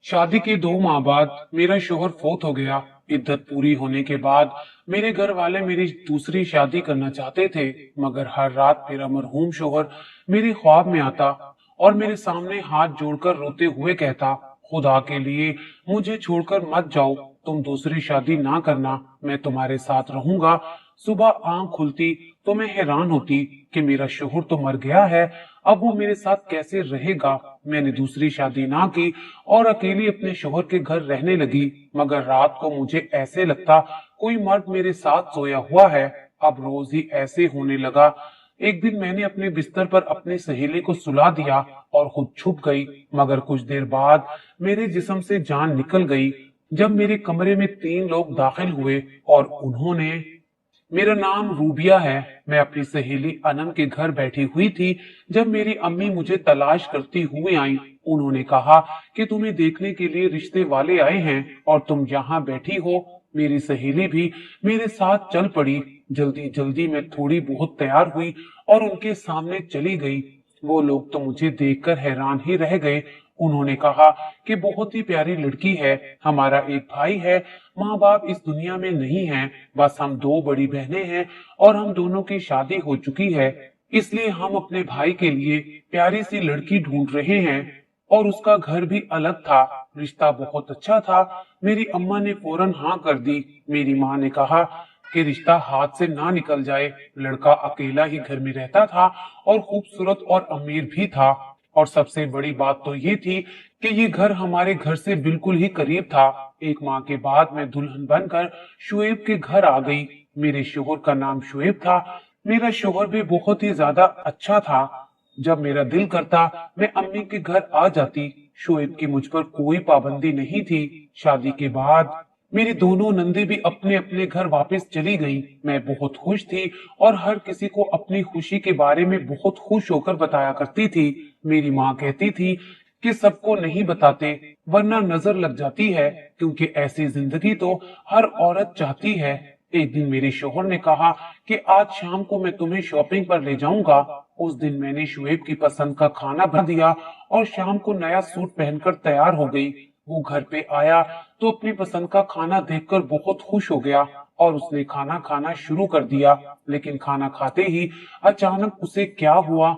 शादी के 2 माह बाद मेरा शोहर फोत हो गया। इद्दत पूरी होने के बाद मेरे घर वाले मेरी दूसरी शादी करना चाहते थे, मगर हर रात मेरा मरहूम शोहर मेरे ख्वाब में आता और मेरे सामने हाथ जोड़कर रोते हुए कहता, खुदा के लिए मुझे छोड़कर मत जाओ, तुम दूसरी शादी ना करना, मैं तुम्हारे साथ रहूंगा। सुबह आंख खुलती तो मैं हैरान होती कि मेरा शोहर तो मर गया है, अब वो मेरे साथ कैसे रहेगा। मैंने दूसरी शादी ना की और अकेली अपने शोहर के घर रहने लगी, मगर रात को मुझे ऐसे लगता कोई मर्द मेरे साथ सोया हुआ है। अब रोज ही ऐसे होने लगा। एक दिन मैंने अपने बिस्तर पर अपनी सहेली को सुला दिया और खुद छुप गई, मगर कुछ देर बाद मेरे जिस्म से जान निकल गई। जब मेरे कमरे में 3 लोग दाखिल हुए और उन्होंने मेरा नाम रूबिया है। मैं अपनी सहेली अनम के घर बैठी हुई थी जब मेरी अम्मी मुझे तलाश करती हुई आई। उन्होंने कहा कि तुम्हें देखने के लिए रिश्ते वाले आए हैं और तुम यहाँ बैठी हो। मेरी सहेली भी मेरे साथ चल पड़ी। जल्दी जल्दी मैं थोड़ी बहुत तैयार हुई और उनके सामने चली गई। वो लोग तो मुझे देखकर हैरान ही रह गए। उन्होंने कहा कि बहुत ही प्यारी लड़की है, हमारा एक भाई है, माँ बाप इस दुनिया में नहीं हैं, बस हम 2 बड़ी बहनें हैं और हम दोनों की शादी हो चुकी है, इसलिए हम अपने भाई के लिए प्यारी सी लड़की ढूंढ रहे हैं। और उसका घर भी अलग था, रिश्ता बहुत अच्छा था। मेरी अम्मा ने फौरन हाँ कर दी। मेरी माँ ने कहा कि रिश्ता हाथ से ना निकल जाए। लड़का अकेला ही घर में रहता था और खूबसूरत और अमीर भी था। और सबसे बड़ी बात तो ये थी कि ये घर हमारे घर से बिल्कुल ही करीब था। 1 माह के बाद मैं दुल्हन बनकर शुएब के घर आ गई। मेरे शोहर का नाम शुएब था। मेरा शोहर भी बहुत ही ज्यादा अच्छा था। जब मेरा दिल करता मैं अम्मी के घर आ जाती। शुएब की मुझ पर कोई पाबंदी नहीं थी। शादी के बाद मेरी दोनों नंदी भी अपने अपने घर वापस चली गई। मैं बहुत खुश थी और हर किसी को अपनी खुशी के बारे में बहुत खुश होकर बताया करती थी। मेरी माँ कहती थी कि सबको नहीं बताते वरना नजर लग जाती है, क्योंकि ऐसी जिंदगी तो हर औरत चाहती है। एक दिन मेरे शोहर ने कहा कि आज शाम को मैं तुम्हें शॉपिंग पर ले जाऊंगा। उस दिन मैंने शुएब की पसंद का खाना बना दिया और शाम को नया सूट पहनकर तैयार हो गई। वो घर पे आया तो अपनी पसंद का खाना देखकर बहुत खुश हो गया और उसने खाना खाना शुरू कर दिया। लेकिन खाना खाते ही अचानक उसे क्या हुआ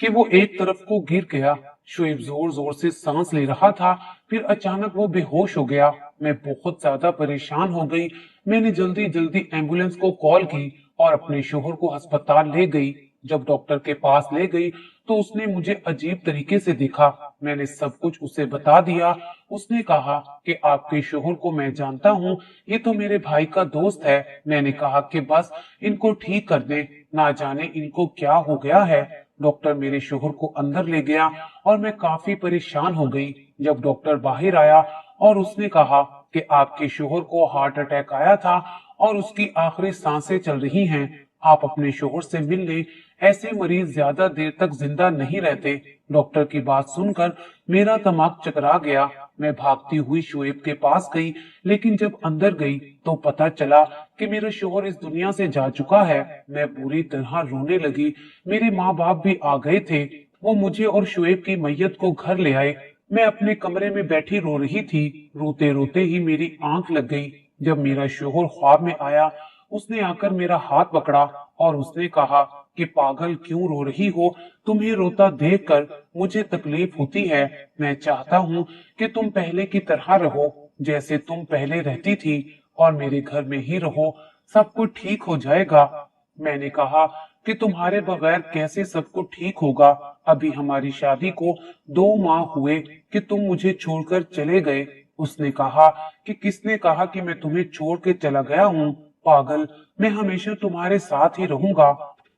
कि वो एक तरफ को गिर गया। शुएब जोर जोर से सांस ले रहा था, फिर अचानक वो बेहोश हो गया। मैं बहुत ज्यादा परेशान हो गई। मैंने जल्दी जल्दी एम्बुलेंस को कॉल की और अपने शोहर को अस्पताल ले गई। जब डॉक्टर के पास ले गई तो उसने मुझे अजीब तरीके से देखा। मैंने सब कुछ उसे बता दिया। उसने कहा कि आपके शोहर को मैं जानता हूँ, ये तो मेरे भाई का दोस्त है। मैंने कहा कि बस इनको ठीक कर दे, ना जाने इनको क्या हो गया है। डॉक्टर मेरे शोहर को अंदर ले गया और मैं काफी परेशान हो गई। जब डॉक्टर बाहर आया और उसने कहा कि आपके शोहर को हार्ट अटैक आया था और उसकी आखिरी सांसें चल रही हैं, आप अपने शोहर से मिल लें, ऐसे मरीज ज्यादा देर तक जिंदा नहीं रहते। डॉक्टर की बात सुनकर मेरा दिमाग चकरा गया। मैं भागती हुई शुएब के पास गई, लेकिन जब अंदर गई तो पता चला कि मेरा शोहर इस दुनिया से जा चुका है। मैं पूरी तरह रोने लगी। मेरे माँ बाप भी आ गए थे। वो मुझे और शुएब की मैयत को घर ले आए। मैं अपने कमरे में बैठी रो रही थी। रोते रोते ही मेरी आंख लग गई। जब मेरा शोहर ख्वाब में आया, उसने आकर मेरा हाथ पकड़ा और उसने कहा कि पागल क्यों रो रही हो, तुम्हें रोता देखकर मुझे तकलीफ होती है। मैं चाहता हूँ कि तुम पहले की तरह रहो, जैसे तुम पहले रहती थी, और मेरे घर में ही रहो, सब कुछ ठीक हो जाएगा। मैंने कहा कि तुम्हारे बगैर कैसे सब कुछ ठीक होगा, अभी हमारी शादी को 2 माह हुए कि तुम मुझे छोड़कर चले गए। उसने कहा कि किसने कहा कि मैं तुम्हें छोड़ के चला गया हूँ, पागल, मैं हमेशा तुम्हारे साथ ही रहूंगा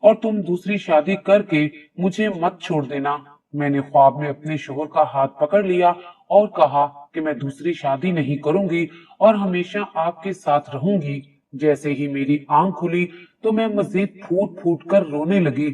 और तुम दूसरी शादी करके मुझे मत छोड़ देना। मैंने ख्वाब में अपने शोहर का हाथ पकड़ लिया और कहा कि मैं दूसरी शादी नहीं करूंगी और हमेशा आपके साथ रहूंगी। जैसे ही मेरी आंख खुली तो मैं मजीद फूट फूट कर रोने लगी।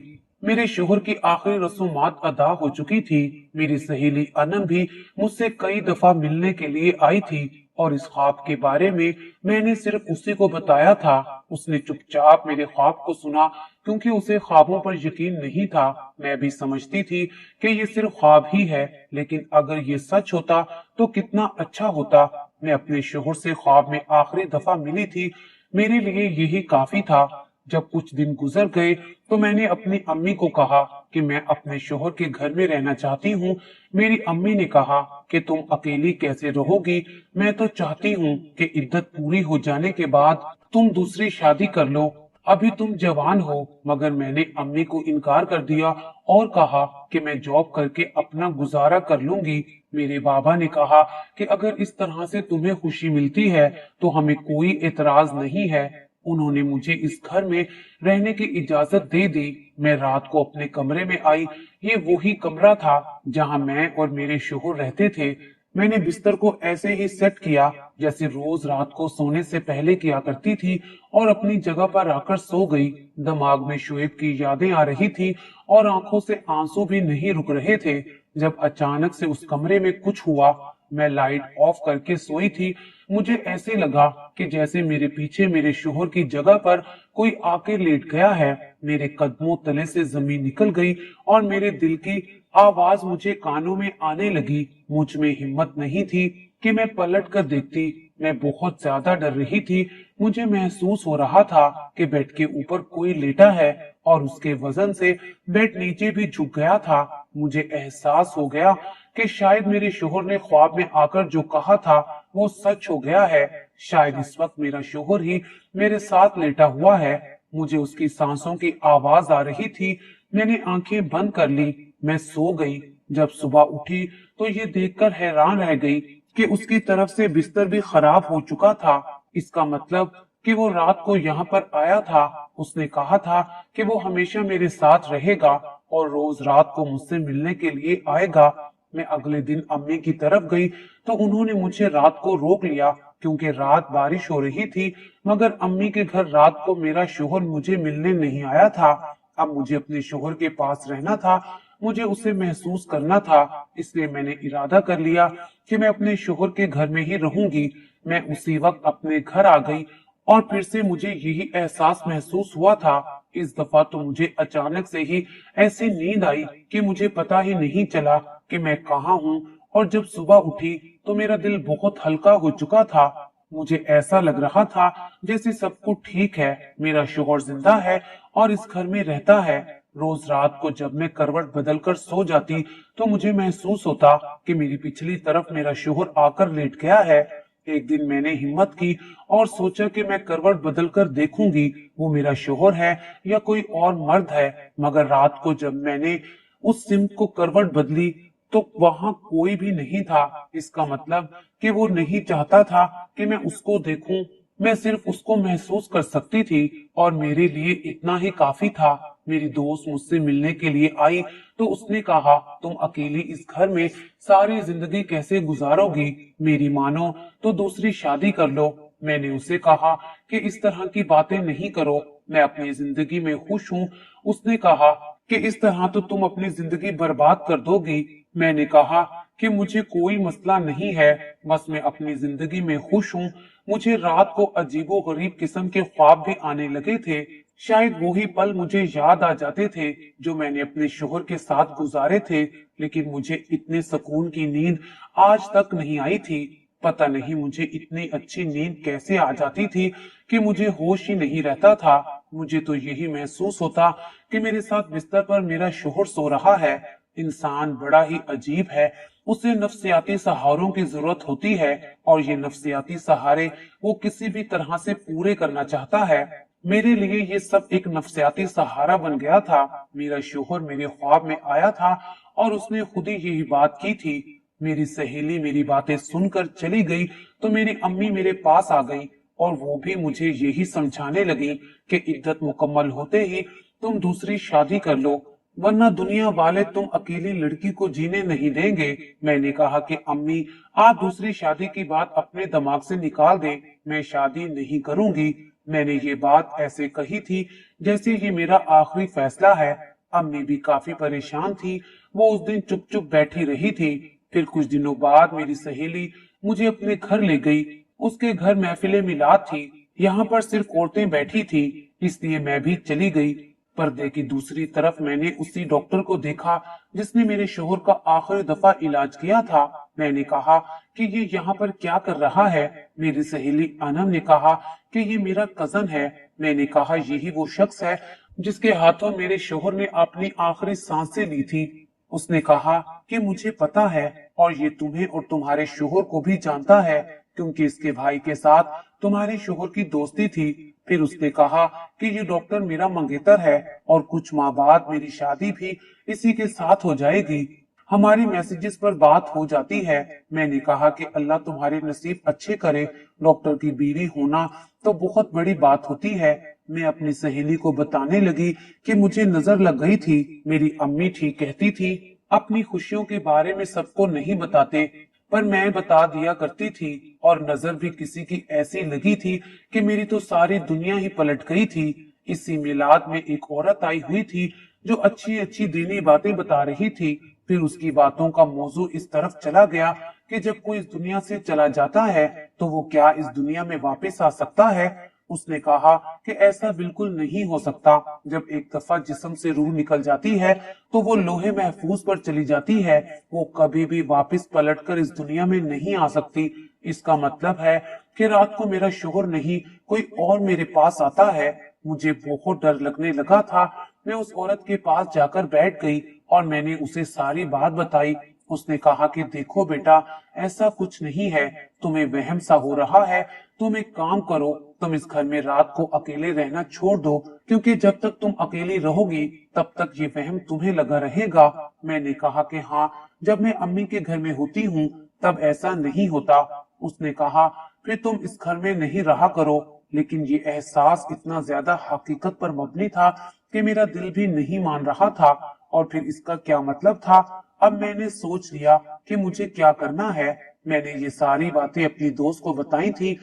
मेरे शोहर की आखिरी रसूमात अदा हो चुकी थी। मेरी सहेली अनम भी मुझसे कई दफा मिलने के लिए आई थी और इस ख्वाब के बारे में मैंने सिर्फ उसी को बताया था। उसने चुपचाप मेरे ख्वाब को सुना क्योंकि उसे ख्वाबों पर यकीन नहीं था। मैं भी समझती थी कि ये सिर्फ ख्वाब ही है, लेकिन अगर ये सच होता तो कितना अच्छा होता। मैं अपने शोहर से ख्वाब में आखिरी दफा मिली थी, मेरे लिए यही काफी था। जब कुछ दिन गुजर गए तो मैंने अपनी अम्मी को कहा कि मैं अपने शोहर के घर में रहना चाहती हूँ। मेरी अम्मी ने कहा कि तुम अकेली कैसे रहोगी, मैं तो चाहती हूँ कि इद्दत पूरी हो जाने के बाद तुम दूसरी शादी कर लो, अभी तुम जवान हो। मगर मैंने अम्मी को इनकार कर दिया और कहा कि मैं जॉब करके अपना गुजारा कर लूंगी। मेरे बाबा ने कहा कि अगर इस तरह से तुम्हें खुशी मिलती है तो हमें कोई एतराज नहीं है। उन्होंने मुझे इस घर में रहने की इजाजत दे दी। मैं रात को अपने कमरे में आई। ये वही कमरा था जहां मैं और मेरे शोहर रहते थे। मैंने बिस्तर को ऐसे ही सेट किया जैसे रोज रात को सोने से पहले किया करती थी और अपनी जगह पर आकर सो गई। दिमाग में शोएब की यादें आ रही थी और आंखों से आंसू भी नहीं रुक रहे थे। जब अचानक से उस कमरे में कुछ हुआ, मैं लाइट ऑफ करके सोई थी। मुझे ऐसे लगा कि जैसे मेरे पीछे मेरे शोहर की जगह पर कोई आके लेट गया है। मेरे कदमों तले से जमीन निकल गई और मेरे दिल की आवाज मुझे कानों में आने लगी। मुझ में हिम्मत नहीं थी कि मैं पलट कर देखती। मैं बहुत ज्यादा डर रही थी। मुझे महसूस हो रहा था कि बेड के ऊपर कोई लेटा है और उसके वजन से बेड नीचे भी झुक गया था। मुझे एहसास हो गया कि शायद मेरे शोहर ने ख्वाब में आकर जो कहा था वो सच हो गया है। शायद इस वक्त मेरा शोहर ही मेरे साथ लेटा हुआ है। मुझे उसकी सांसों की आवाज आ रही थी। मैंने आंखें बंद कर ली। मैं सो गई। जब सुबह उठी तो ये देखकर हैरान रह गई कि उसकी तरफ से बिस्तर भी खराब हो चुका था। इसका मतलब कि वो रात को यहाँ पर आया था। उसने कहा था कि वो हमेशा मेरे साथ रहेगा और रोज रात को मुझसे मिलने के लिए आएगा। मैं अगले दिन अम्मी की तरफ गई तो उन्होंने मुझे रात को रोक लिया क्योंकि रात बारिश हो रही थी। मगर अम्मी के घर रात को मेरा शोहर मुझे मिलने नहीं आया था। अब मुझे अपने शोहर के पास रहना था, मुझे उसे महसूस करना था। इसलिए मैंने इरादा कर लिया कि मैं अपने शोहर के घर में ही रहूंगी। मैं उसी वक्त अपने घर आ गई और फिर से मुझे यही एहसास महसूस हुआ था। इस दफा तो मुझे अचानक से ही ऐसी नींद आई कि मुझे पता ही नहीं चला कि मैं कहाँ हूँ। और जब सुबह उठी तो मेरा दिल बहुत हल्का हो चुका था। मुझे ऐसा लग रहा था जैसे सब कुछ ठीक है, मेरा शोहर जिंदा है और इस घर में रहता है। रोज रात को जब मैं करवट बदलकर सो जाती तो मुझे महसूस होता कि मेरी पिछली तरफ मेरा शोहर आकर लेट गया है। एक दिन मैंने हिम्मत की और सोचा कि मैं करवट बदलकर देखूंगी वो मेरा शोहर है या कोई और मर्द है। मगर रात को जब मैंने उस सिमत को करवट बदली तो वहां कोई भी नहीं था। इसका मतलब कि वो नहीं चाहता था कि मैं उसको देखूं। मैं सिर्फ उसको महसूस कर सकती थी और मेरे लिए इतना ही काफी था। मेरी दोस्त मुझसे मिलने के लिए आई तो उसने कहा, तुम अकेली इस घर में सारी जिंदगी कैसे गुजारोगी? मेरी मानो तो दूसरी शादी कर लो। मैंने उसे कहा कि इस तरह की बातें नहीं करो, मैं अपनी जिंदगी में खुश हूँ। उसने कहा कि इस तरह तो तुम अपनी जिंदगी बर्बाद कर दोगी। मैंने कहा कि मुझे कोई मसला नहीं है, बस मैं अपनी जिंदगी में खुश हूँ। मुझे रात को अजीबो गरीब किस्म के ख्वाब भी आने लगे थे। शायद वही पल मुझे याद आ जाते थे जो मैंने अपने शोहर के साथ गुजारे थे। लेकिन मुझे इतने सुकून की नींद आज तक नहीं आई थी। पता नहीं मुझे इतनी अच्छी नींद कैसे आ जाती थी कि मुझे होश ही नहीं रहता था। मुझे तो यही महसूस होता कि मेरे साथ बिस्तर पर मेरा शोहर सो रहा है। इंसान बड़ा ही अजीब है, उसे नफ्सियाती सहारों की जरूरत होती है और ये नफ्सियाती सहारे वो किसी भी तरह से पूरे करना चाहता है। मेरे लिए ये सब एक नफ्सियाती सहारा बन गया था। मेरा शोहर मेरे ख्वाब में आया था और उसने खुद ही यही बात की थी। मेरी सहेली मेरी बातें सुनकर चली गई तो मेरी अम्मी मेरे पास आ गई और वो भी मुझे यही समझाने लगी कि इद्दत मुकम्मल होते ही तुम दूसरी शादी कर लो, वरना दुनिया वाले तुम अकेली लड़की को जीने नहीं देंगे। मैंने कहा कि अम्मी, आप दूसरी शादी की बात अपने दिमाग से निकाल दें, मैं शादी नहीं करूंगी। मैंने ये बात ऐसे कही थी जैसे ये मेरा आखिरी फैसला है। अम्मी भी काफी परेशान थी। वो उस दिन चुप चुप बैठी रही थी। फिर कुछ दिनों बाद मेरी सहेली मुझे अपने घर ले गई। उसके घर महफिले मिलाद थी। यहाँ पर सिर्फ औरतें बैठी थी, इसलिए मैं भी चली गई। पर्दे की दूसरी तरफ मैंने उसी डॉक्टर को देखा जिसने मेरे शोहर का आखिरी दफा इलाज किया था। मैंने कहा कि ये यहाँ पर क्या कर रहा है। मेरी सहेली अनम ने कहा कि ये मेरा कजन है। मैंने कहा यही वो शख्स है जिसके हाथों मेरे शोहर ने अपनी आखिरी सांसें ली थी। उसने कहा कि मुझे पता है और ये तुम्हें और तुम्हारे शोहर को भी जानता है, क्योंकि इसके भाई के साथ तुम्हारे शोहर की दोस्ती थी। फिर उसने कहा कि ये डॉक्टर मेरा मंगेतर है और कुछ माह बाद मेरी शादी भी इसी के साथ हो जाएगी। हमारी मैसेजेस पर बात हो जाती है। मैंने कहा कि अल्लाह तुम्हारे नसीब अच्छे करे। डॉक्टर की बीवी होना तो बहुत बड़ी बात होती है। मैं अपनी सहेली को बताने लगी कि मुझे नजर लग गई थी। मेरी अम्मी ठीक कहती थी, अपनी खुशियों के बारे में सबको नहीं बताते, पर मैं बता दिया करती थी। और नजर भी किसी की ऐसी लगी थी कि मेरी तो सारी दुनिया ही पलट गई थी। इसी मिलाद में एक औरत आई हुई थी जो अच्छी अच्छी दीनी बातें बता रही थी। फिर उसकी बातों का मौजू इस तरफ चला गया कि जब कोई इस दुनिया से चला जाता है तो वो क्या इस दुनिया में वापस आ सकता है। उसने कहा कि ऐसा बिल्कुल नहीं हो सकता। जब एक दफा जिस्म से रूह निकल जाती है तो वो लोहे महफूज पर चली जाती है। वो कभी भी वापस पलटकर इस दुनिया में नहीं आ सकती। इसका मतलब है कि रात को मेरा शोहर नहीं कोई और मेरे पास आता है। मुझे बहुत डर लगने लगा था। मैं उस औरत के पास जाकर बैठ गई और मैंने उसे सारी बात बताई। उसने कहा कि देखो बेटा, ऐसा कुछ नहीं है, तुम्हें वहम सा हो रहा है। तुम एक काम करो, तुम इस घर में रात को अकेले रहना छोड़ दो, क्योंकि जब तक तुम अकेली रहोगी तब तक ये वहम तुम्हें लगा रहेगा। मैंने कहा कि हाँ, जब मैं अम्मी के घर में होती हूँ तब ऐसा नहीं होता। उसने कहा फिर तुम इस घर में नहीं रहा करो। लेकिन ये एहसास इतना ज्यादा हकीकत पर मबनी था कि मेरा दिल भी नहीं मान रहा था। और फिर इसका क्या मतलब था? अब मैंने सोच लिया कि मुझे क्या करना है। मैंने ये सारी बातें अपनी दोस्त को बताई थी।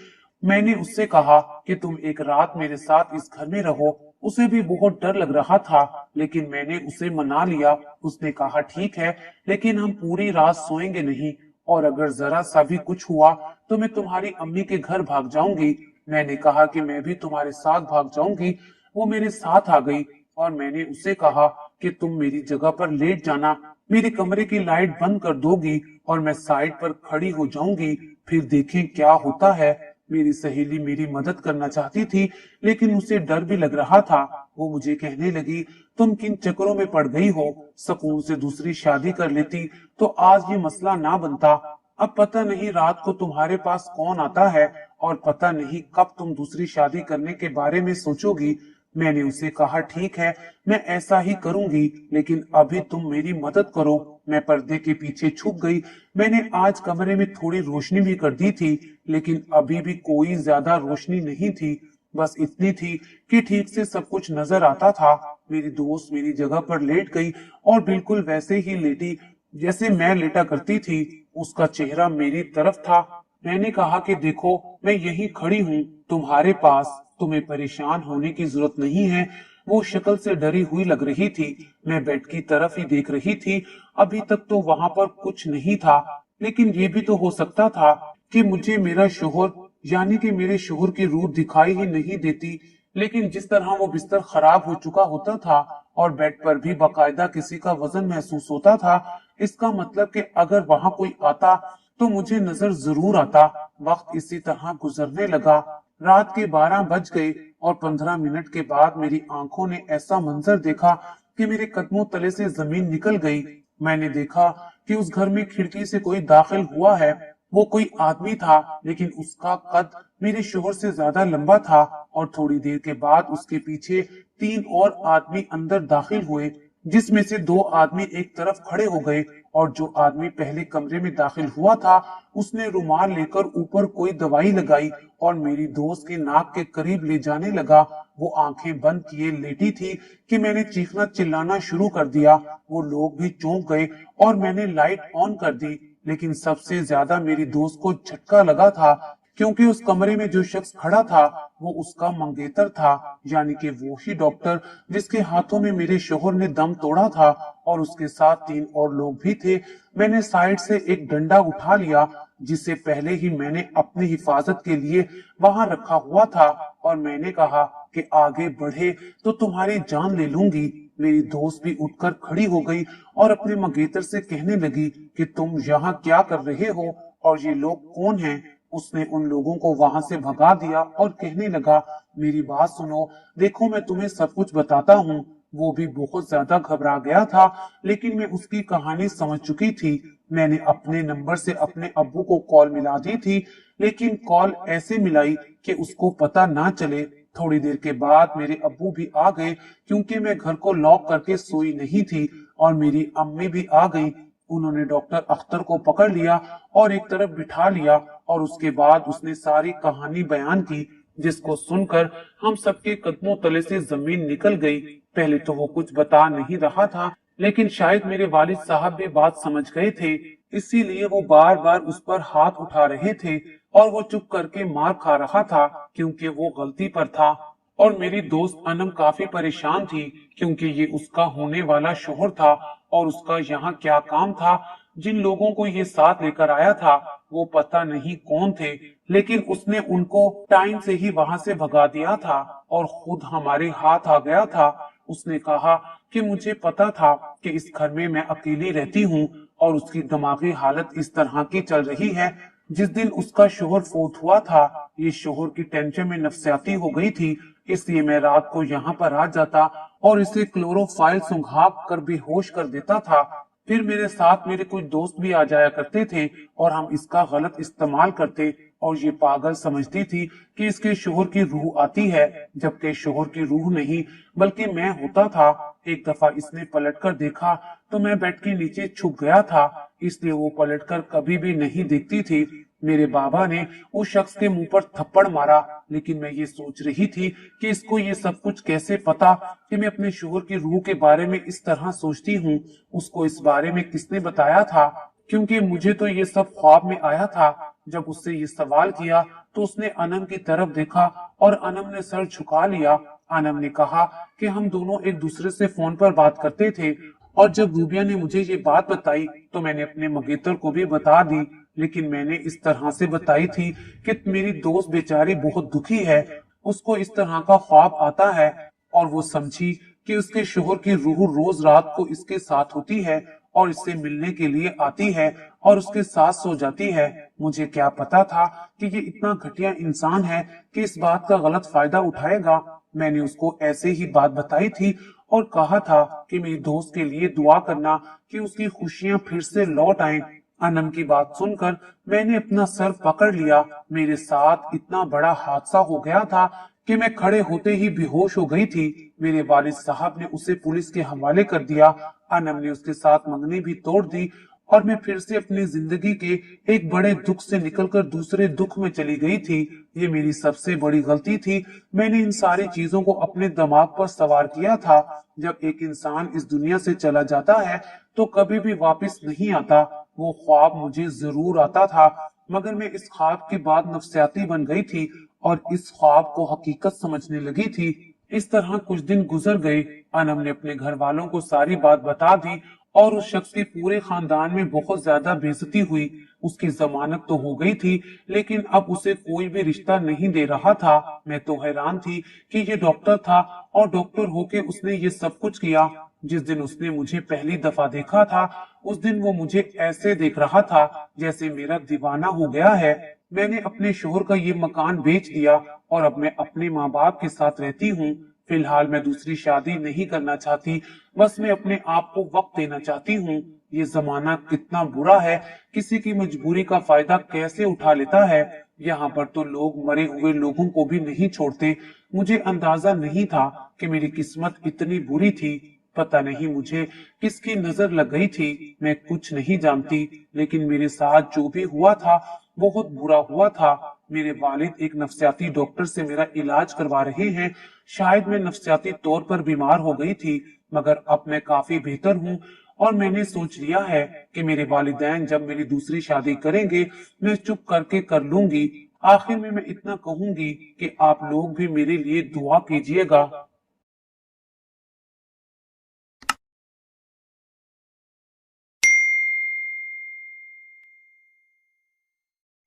मैंने उससे कहा कि तुम एक रात मेरे साथ इस घर में रहो। उसे भी बहुत डर लग रहा था, लेकिन मैंने उसे मना लिया। उसने कहा ठीक है, लेकिन हम पूरी रात सोएंगे नहीं, और अगर जरा सा भी कुछ हुआ तो मैं तुम्हारी अम्मी के घर भाग जाऊंगी। मैंने कहा कि मैं भी तुम्हारे साथ भाग जाऊंगी। वो मेरे साथ आ गई और मैंने उसे कहा कि तुम मेरी जगह पर लेट जाना, मेरे कमरे की लाइट बंद कर दोगी और मैं साइड पर खड़ी हो जाऊंगी, फिर देखें क्या होता है। मेरी सहेली मेरी मदद करना चाहती थी, लेकिन उसे डर भी लग रहा था। वो मुझे कहने लगी, तुम किन चक्करों में पड़ गई हो? सुकून से दूसरी शादी कर लेती तो आज ये मसला ना बनता। अब पता नहीं रात को तुम्हारे पास कौन आता है और पता नहीं कब तुम दूसरी शादी करने के बारे में सोचोगी। मैंने उसे कहा ठीक है, मैं ऐसा ही करूंगी, लेकिन अभी तुम मेरी मदद करो। मैं पर्दे के पीछे छुप गई। मैंने आज कमरे में थोड़ी रोशनी भी कर दी थी, लेकिन अभी भी कोई ज्यादा रोशनी नहीं थी। बस इतनी थी कि ठीक से सब कुछ नजर आता था। मेरी दोस्त मेरी जगह पर लेट गई और बिल्कुल वैसे ही लेटी जैसे मैं लेटा करती थी। उसका चेहरा मेरी तरफ था। मैंने कहा कि देखो, मैं यही खड़ी हूँ तुम्हारे पास, तुम्हें परेशान होने की जरूरत नहीं है। वो शक्ल से डरी हुई लग रही थी। मैं बेड की तरफ ही देख रही थी। अभी तक तो वहां पर कुछ नहीं था, लेकिन ये भी तो हो सकता था कि मुझे मेरा शोहर यानी कि मेरे शोहर की रूह दिखाई ही नहीं देती। लेकिन जिस तरह वो बिस्तर खराब हो चुका होता था और बेड पर भी बाकायदा किसी का वजन महसूस होता था, इसका मतलब कि अगर वहां कोई आता तो मुझे नजर जरूर आता। वक्त इसी तरह गुजरने लगा। रात के 12 बज गए और 15 मिनट के बाद मेरी आंखों ने ऐसा मंजर देखा कि मेरे कदमों तले से जमीन निकल गई। मैंने देखा कि उस घर में खिड़की से कोई दाखिल हुआ है। वो कोई आदमी था, लेकिन उसका कद मेरे शोहर से ज्यादा लंबा था। और थोड़ी देर के बाद उसके पीछे 3 और आदमी अंदर दाखिल हुए, जिसमें से 2 आदमी एक तरफ खड़े हो गए और जो आदमी पहले कमरे में दाखिल हुआ था उसने रुमाल लेकर ऊपर कोई दवाई लगाई और मेरी दोस्त के नाक के करीब ले जाने लगा। वो आंखें बंद किए लेटी थी कि मैंने चीखना चिल्लाना शुरू कर दिया। वो लोग भी चौंक गए और मैंने लाइट ऑन कर दी। लेकिन सबसे ज्यादा मेरी दोस्त को झटका लगा था क्योंकि उस कमरे में जो शख्स खड़ा था वो उसका मंगेतर था, यानी कि वो ही डॉक्टर जिसके हाथों में मेरे शोहर ने दम तोड़ा था, और उसके साथ 3 और लोग भी थे। मैंने साइड से एक डंडा उठा लिया जिसे पहले ही मैंने अपनी हिफाजत के लिए वहां रखा हुआ था, और मैंने कहा कि आगे बढ़े तो तुम्हारी जान ले लूंगी। मेरी दोस्त भी उठकर खड़ी हो गई और अपने मंगेतर से कहने लगी कि तुम यहाँ क्या कर रहे हो और ये लोग कौन हैं। उसने उन लोगों को वहां से भगा दिया और कहने लगा, मेरी बात सुनो, देखो मैं तुम्हें सब कुछ बताता हूँ। वो भी बहुत ज्यादा घबरा गया था, लेकिन मैं उसकी कहानी समझ चुकी थी। मैंने अपने नंबर से अपने अब्बू को कॉल मिला दी थी, लेकिन कॉल ऐसे मिलाई कि उसको पता ना चले। थोड़ी देर के बाद मेरे अब्बू भी आ गए, क्योंकि मैं घर को लॉक करके सोई नहीं थी, और मेरी अम्मी भी आ गई। उन्होंने डॉक्टर अख्तर को पकड़ लिया और एक तरफ बिठा लिया, और उसके बाद उसने सारी कहानी बयान की, जिसको सुनकर हम सबके कदमों तले से जमीन निकल गई। पहले तो वो कुछ बता नहीं रहा था, लेकिन शायद मेरे वालिद साहब भी बात समझ गए थे, इसीलिए वो बार बार उस पर हाथ उठा रहे थे, और वो चुप करके मार खा रहा था क्योंकि वो गलती पर था। और मेरी दोस्त अनम काफी परेशान थी, क्योंकि ये उसका होने वाला शोहर था, और उसका यहाँ क्या काम था। जिन लोगों को ये साथ लेकर आया था वो पता नहीं कौन थे, लेकिन उसने उनको टाइम से ही वहां से भगा दिया था और खुद हमारे हाथ आ गया था। उसने कहा कि मुझे पता था कि इस घर में मैं अकेली रहती हूँ, और उसकी दिमागी हालत इस तरह की चल रही है। जिस दिन उसका शोहर फोत हुआ था, ये शोहर की टेंशन में नफसियाती हो गई थी, इसलिए मैं रात को यहाँ पर आ जाता और इसे क्लोरोफाइल सुंघा कर बेहोश कर देता था। फिर मेरे साथ मेरे कुछ दोस्त भी आ जाया करते थे, और हम इसका गलत इस्तेमाल करते, और ये पागल समझती थी कि इसके शोहर की रूह आती है, जबकि शोहर की रूह नहीं बल्कि मैं होता था। एक दफा इसने पलटकर देखा तो मैं बेड के नीचे छुप गया था, इसलिए वो पलटकर कभी भी नहीं देखती थी। मेरे बाबा ने उस शख्स के मुंह पर थप्पड़ मारा, लेकिन मैं ये सोच रही थी कि इसको ये सब कुछ कैसे पता कि मैं अपने शोहर की रूह के बारे में इस तरह सोचती हूँ। उसको इस बारे में किसने बताया था, क्योंकि मुझे तो ये सब ख्वाब में आया था। जब उससे ये सवाल किया तो उसने अनम की तरफ देखा और अनम ने सर झुका लिया। अनम ने कहा कि हम दोनों एक दूसरे से फोन पर बात करते थे, और जब रूबिया ने मुझे ये बात बताई तो मैंने अपने मंगेतर को भी बता दी, लेकिन मैंने इस तरह से बताई थी कि मेरी दोस्त बेचारी बहुत दुखी है, उसको इस तरह का ख्वाब आता है, और वो समझी कि उसके शोहर की रूह रोज रात को इसके साथ होती है और इससे मिलने के लिए आती है और उसके साथ सो जाती है। मुझे क्या पता था कि ये इतना घटिया इंसान है कि इस बात का गलत फायदा उठाएगा। मैंने उसको ऐसे ही बात बताई थी और कहा था कि मेरी दोस्त के लिए दुआ करना कि उसकी खुशियां फिर से लौट आएं। अनम की बात सुनकर मैंने अपना सर पकड़ लिया। मेरे साथ इतना बड़ा हादसा हो गया था कि मैं खड़े होते ही बेहोश हो गई थी। मेरे वालिद साहब ने उसे पुलिस के हवाले कर दिया। अनम ने उसके साथ मंगनी भी तोड़ दी, और मैं फिर से अपनी जिंदगी के एक बड़े दुख से निकलकर दूसरे दुख में चली गई थी। ये मेरी सबसे बड़ी गलती थी। मैंने इन सारी चीजों को अपने दिमाग पर सवार किया था। जब एक इंसान इस दुनिया से चला जाता है तो कभी भी वापस नहीं आता। वो ख्वाब मुझे जरूर आता था, मगर मैं इस ख्वाब के बाद नफसियाती बन गई थी और इस ख्वाब को हकीकत समझने लगी थी। इस तरह कुछ दिन गुजर गए। अनम ने अपने घर वालों को सारी बात बता दी, और उस शख्स की पूरे खानदान में बहुत ज्यादा बेइज्जती हुई। उसकी जमानत तो हो गई थी, लेकिन अब उसे कोई भी रिश्ता नहीं दे रहा था। मैं तो हैरान थी कि ये डॉक्टर था, और डॉक्टर होके उसने ये सब कुछ किया। जिस दिन उसने मुझे पहली दफा देखा था, उस दिन वो मुझे ऐसे देख रहा था जैसे मेरा दीवाना हो गया है। मैंने अपने शोहर का ये मकान बेच दिया, और अब मैं अपने माँ बाप के साथ रहती हूँ। फिलहाल मैं दूसरी शादी नहीं करना चाहती, बस मैं अपने आप को वक्त देना चाहती हूँ। ये जमाना कितना बुरा है, किसी की मजबूरी का फायदा कैसे उठा लेता है। यहाँ पर तो लोग मरे हुए लोगों को भी नहीं छोड़ते। मुझे अंदाजा नहीं था कि मेरी किस्मत इतनी बुरी थी। पता नहीं मुझे किसकी नजर लग गई थी, मैं कुछ नहीं जानती, लेकिन मेरे साथ जो भी हुआ था बहुत बुरा हुआ था। मेरे वालिद एक नफसियाती डॉक्टर से मेरा इलाज करवा रहे हैं। शायद मैं नफसियाती तौर पर बीमार हो गई थी, मगर अब मैं काफी बेहतर हूँ, और मैंने सोच लिया है कि मेरे वालिदैन जब मेरी दूसरी शादी करेंगे मैं चुप करके कर लूंगी। آخر میں اتنا کہوں گی کہ آپ لوگ بھی میرے لیے دعا کیجیے گا۔